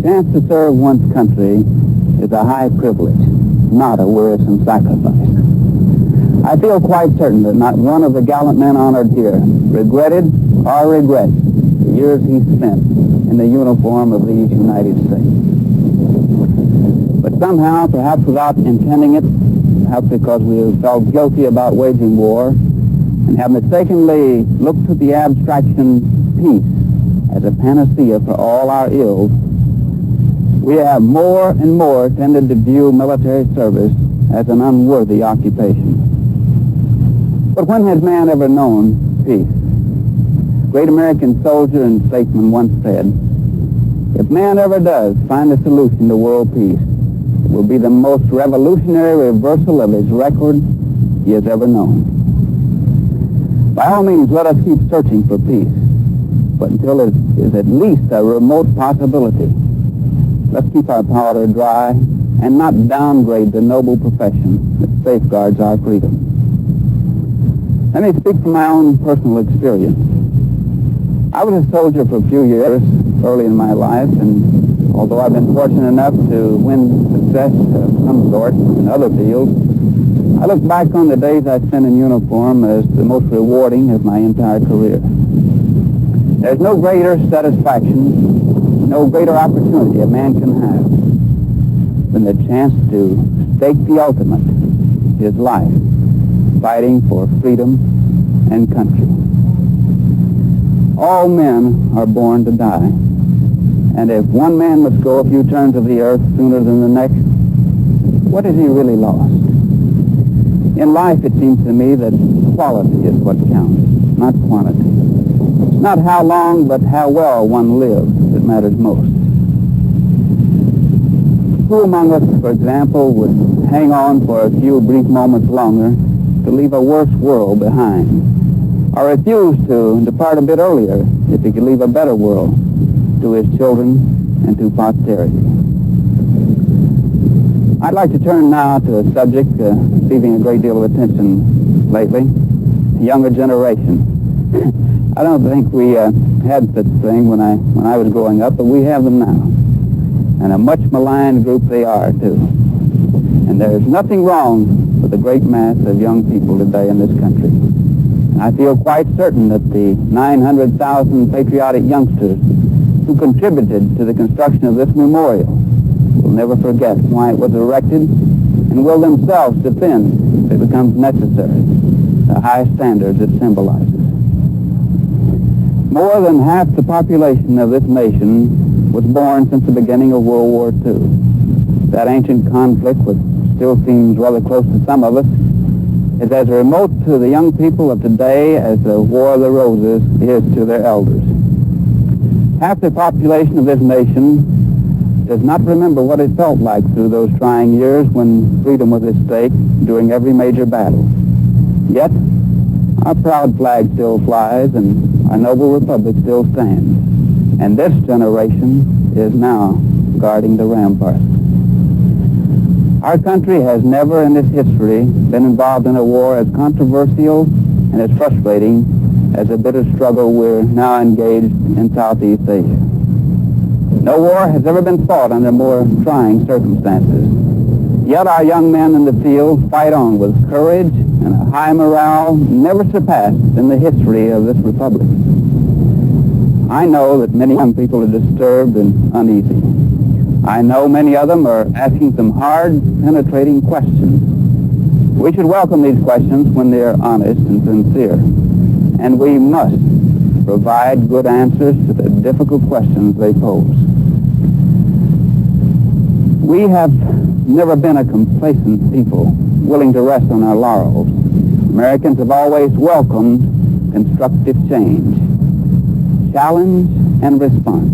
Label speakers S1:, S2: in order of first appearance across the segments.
S1: chance to serve one's country is a high privilege, not a wearisome sacrifice. I feel quite certain that not one of the gallant men honored here regretted or regrets the years he spent in the uniform of these United States. But somehow, perhaps without intending it, perhaps because we have felt guilty about waging war and have mistakenly looked to the abstraction peace as a panacea for all our ills, we have more and more tended to view military service as an unworthy occupation. But when has man ever known peace? Great American soldier and statesman once said, if man ever does find a solution to world peace, it will be the most revolutionary reversal of his record he has ever known. By all means, let us keep searching for peace, but until it is at least a remote possibility, let's keep our powder dry and not downgrade the noble profession that safeguards our freedom. Let me speak from my own personal experience. I was a soldier for a few years early in my life, and although I've been fortunate enough to win success of some sort in other fields, I look back on the days I spent in uniform as the most rewarding of my entire career. There's no greater satisfaction, no greater opportunity a man can have than the chance to stake the ultimate, his life, fighting for freedom and country. All men are born to die, and if one man must go a few turns of the earth sooner than the next, what has he really lost? In life, it seems to me that quality is what counts, not quantity. It's not how long, but how well one lives that matters most. Who among us, for example, would hang on for a few brief moments longer to leave a worse world behind, or refuse to depart a bit earlier if he could leave a better world to his children and to posterity? I'd like to turn now to a subject receiving a great deal of attention lately, the younger generation. I don't think we had such a thing when I was growing up, but we have them now. And a much maligned group they are, too. And there's nothing wrong with the great mass of young people today in this country. And I feel quite certain that the 900,000 patriotic youngsters who contributed to the construction of this memorial will never forget why it was erected and will themselves defend, if it becomes necessary, the high standards it symbolizes. More than half the population of this nation was born since the beginning of World War II. That ancient conflict, which still seems rather close to some of us, is as remote to the young people of today as the War of the Roses is to their elders. Half the population of this nation does not remember what it felt like through those trying years when freedom was at stake during every major battle. Yet, our proud flag still flies and our noble republic still stands. And this generation is now guarding the ramparts. Our country has never in its history been involved in a war as controversial and as frustrating as the bitter struggle we're now engaged in Southeast Asia. No war has ever been fought under more trying circumstances. Yet our young men in the field fight on with courage and a high morale never surpassed in the history of this republic. I know that many young people are disturbed and uneasy. I know many of them are asking some hard, penetrating questions. We should welcome these questions when they are honest and sincere. And we must provide good answers to the difficult questions they pose. We have never been a complacent people, willing to rest on our laurels. Americans have always welcomed constructive change, challenge, and response.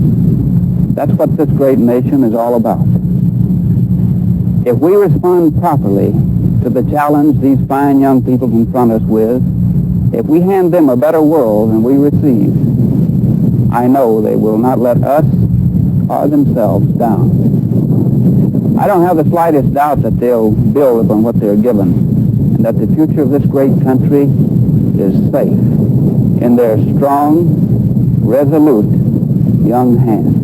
S1: That's what this great nation is all about. If we respond properly to the challenge these fine young people confront us with, if we hand them a better world than we receive, I know they will not let us or themselves down. I don't have the slightest doubt that they'll build upon what they're given, and that the future of this great country is safe in their strong, resolute young hands.